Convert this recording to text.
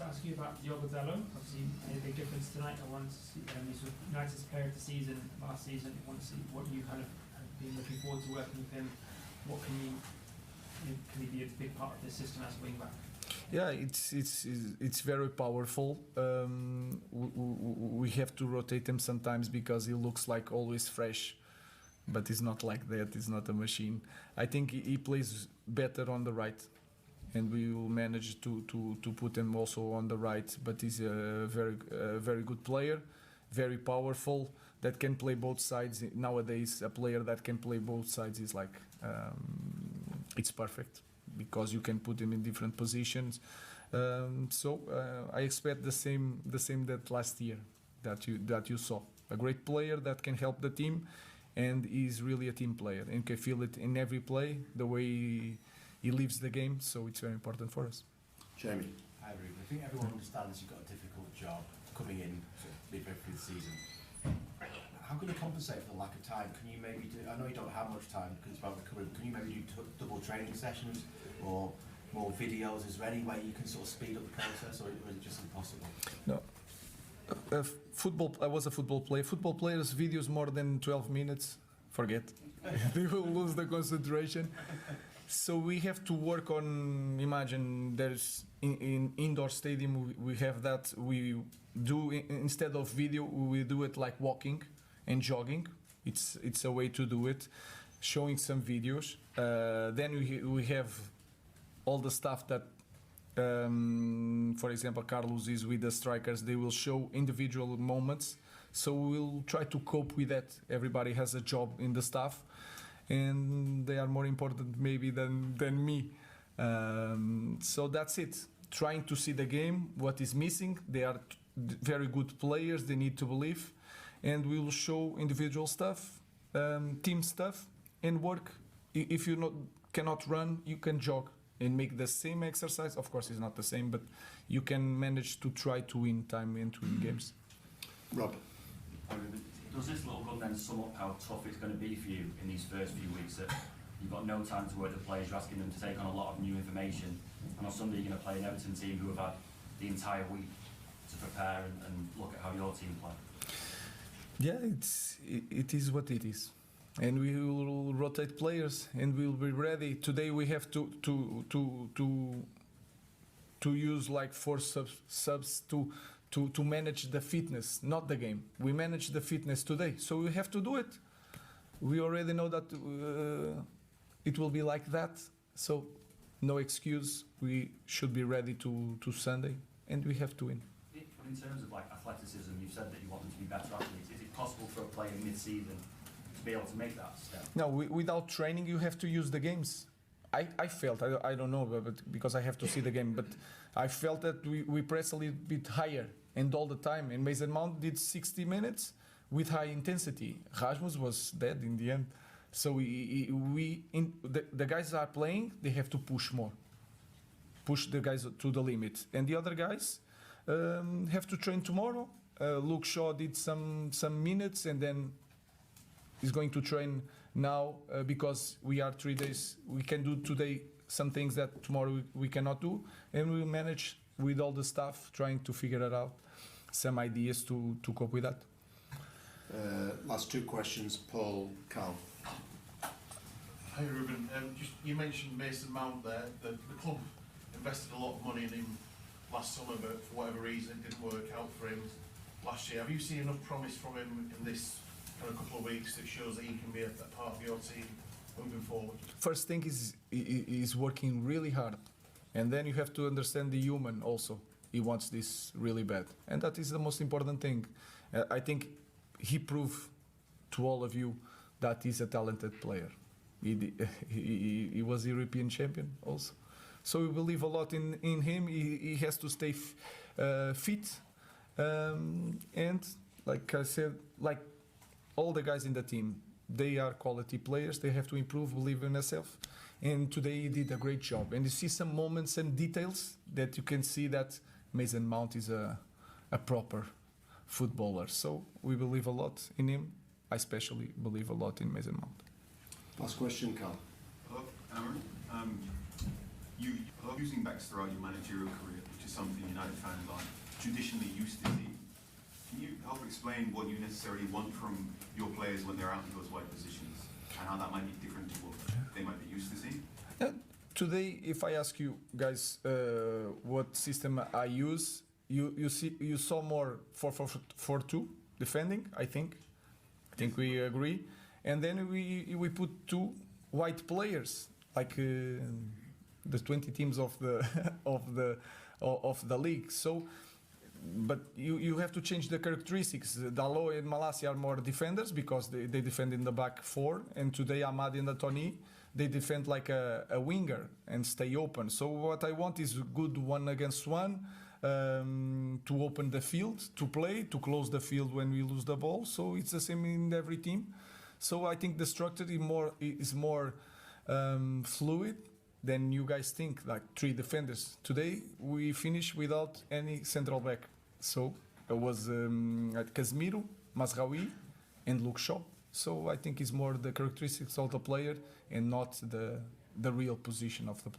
to ask you about Diogo Dalot. Obviously, he made a big difference tonight. I wanted to see he's United's player of the season last season. I want to see what you kind of have been looking forward to working with him. What can he be a big part of this system as a wing back? Yeah, it's very powerful. We have to rotate him sometimes because he looks like always fresh, but he's not like that. He's not a machine. I think he plays better on the right, and we will manage to put him also on the right. But he's a very good player, very powerful, that can play both sides. Nowadays, a player that can play both sides is like it's perfect, because you can put him in different positions. So I expect the same that last year that you saw. A great player that can help the team, and he's really a team player and can feel it in every play, the way he lives the game. So it's very important for us. Jamie. Hi Ruben. I think everyone understands you've got a difficult job coming in midway through the season. How can you compensate for the lack of time? Can you maybe do, I know you don't have much time because it's about recovery, but can you maybe do double training sessions or more videos? Is there any way you can sort of speed up the process, or is it just impossible? No. Football. I was a football player. Football players' videos more than 12 minutes, forget. They will lose the concentration. So we have to work on. Imagine there's in indoor stadium we have that. We do instead of video, we do it like walking and jogging. It's a way to do it. Showing some videos. Then we have all the stuff that. For example, Carlos is with the strikers. They will show individual moments, so we'll try to cope with that. Everybody has a job in the staff, and they are more important maybe than me. So that's it. Trying to see the game, what is missing. They are very good players. They need to believe, and we will show individual stuff, team stuff, and work. If you cannot run, you can jog and make the same exercise. Of course, it's not the same, but you can manage to try to win time and to win games. Rob. Does this little run then sum up how tough it's going to be for you in these first few weeks? That you've got no time to work with the players, you're asking them to take on a lot of new information, and on Sunday you're going to play an Everton team who have had the entire week to prepare and look at how your team play. Yeah, it is what it is. And we will rotate players, and we'll be ready. Today we have to use like 4 subs to manage the fitness, not the game. We manage the fitness today, so we have to do it. We already know that it will be like that, so no excuse. We should be ready to Sunday, and we have to win. In terms of like athleticism, you've said that you want them to be better athletes. Is it possible for a player mid-season be able to make that step? No, without training you have to use the games. I felt, I don't know, but because I have to see the game, but I felt that we press a little bit higher and all the time, and Mason Mount did 60 minutes with high intensity. Rasmus was dead in the end. So the guys are playing, they have to push more, push the guys to the limit, and the other guys have to train tomorrow. Luke Shaw did some minutes, and then is going to train now because we are 3 days. We can do today some things that tomorrow we cannot do, and we'll manage with all the staff trying to figure it out, some ideas to cope with that. Last 2 questions, Paul, Carl. Hi Ruben, you mentioned Mason Mount there. The club invested a lot of money in him last summer, but for whatever reason it didn't work out for him last year. Have you seen enough promise from him in this kind of couple of weeks that shows that he can be a part of your team moving forward? First thing is he's working really hard, and then you have to understand the human also. He wants this really bad, and that is the most important thing. I think he proved to all of you that he's a talented player. He was European champion also, so we believe a lot in him. He has to stay fit, and like I said, like all the guys in the team, they are quality players. They have to improve, believe in themselves. And today he did a great job. And you see some moments and details that you can see that Mason Mount is a proper footballer. So we believe a lot in him. I especially believe a lot in Mason Mount. Last question, Carl. Hello, Amorim. You are using backs throughout your managerial career, which is something United United fans aren't traditionally used to seeing. Can you help explain what you necessarily want from your players when they're out in those wide positions, and how that might be different to what they might be used to seeing? Today, if I ask you guys what system I use, you saw more 4-4-2 defending. I think we agree, and then we put two white players like the 20 teams of the of the league. So, but you have to change the characteristics. Dalot and Malacia are more defenders because they defend in the back four, and today Ahmad and Tony, they defend like a winger and stay open. So what I want is good 1-against-1 to open the field, to play, to close the field when we lose the ball. So it's the same in every team. So I think the structure is more fluid than you guys think, like 3 defenders. Today we finished without any central back. So it was Casemiro, Mazraoui and Luke Shaw. So I think it's more the characteristics of the player and not the real position of the player.